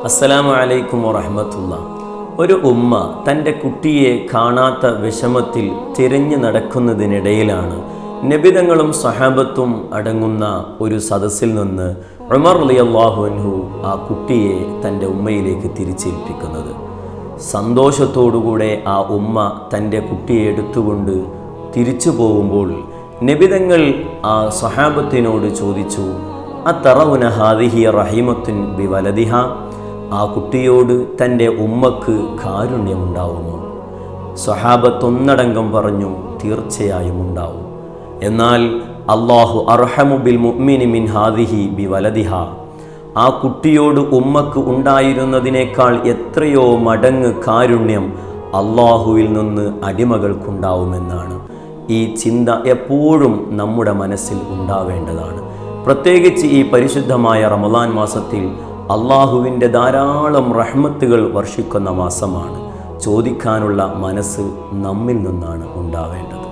അസ്സലാമു അലൈക്കും വറഹ്മത്തുള്ളാ. ഒരു ഉമ്മ തൻ്റെ കുട്ടിയെ കാണാത്ത വിഷമത്തിൽ തിരഞ്ഞു നടക്കുന്നതിനിടയിലാണ് നബിതങ്ങളും സഹാബത്തും അടങ്ങുന്ന ഒരു സദസ്സിൽ നിന്ന് ഉമർ റളിയല്ലാഹു അൻഹു ആ കുട്ടിയെ തൻ്റെ ഉമ്മയിലേക്ക് തിരിച്ചേൽപ്പിക്കുന്നത്. സന്തോഷത്തോടുകൂടെ ആ ഉമ്മ തൻ്റെ കുട്ടിയെ എടുത്തുകൊണ്ട് തിരിച്ചു പോകുമ്പോൾ നബിതങ്ങൾ ആ സഹാബത്തിനോട് ചോദിച്ചു, അത്തറൗന ഹാദിഹി റഹിമത്തുൻ ബിവലദിഹ, ആ കുട്ടിയോട് തൻ്റെ ഉമ്മക്ക് കാരുണ്യമുണ്ടാവുമോ? സ്വഹാബത്തൊന്നടങ്കം പറഞ്ഞു, തീർച്ചയായും ഉണ്ടാവും. എന്നാൽ അല്ലാഹു അർഹമു ബിൽ മുഅ്മിനി മിൻ ഹാദിഹി ബിവലദിഹ, ആ കുട്ടിയോട് ഉമ്മക്ക് ഉണ്ടായിരുന്നതിനേക്കാൾ എത്രയോ മടങ്ങ് കാരുണ്യം അല്ലാഹുവിൽ നിന്ന് അടിമകൾക്കുണ്ടാവുമെന്നാണ്. ഈ ചിന്ത എപ്പോഴും നമ്മുടെ മനസ്സിൽ ഉണ്ടാവേണ്ടതാണ്. പ്രത്യേകിച്ച് ഈ പരിശുദ്ധമായ റമളാൻ മാസത്തിൽ അള്ളാഹുവിൻ്റെ ധാരാളം റഹ്മത്തുകൾ വർഷിക്കുന്ന മാസമാണ്. ചോദിക്കാനുള്ള മനസ്സ് നമ്മിൽ നിന്നാണ് ഉണ്ടാവേണ്ടത്.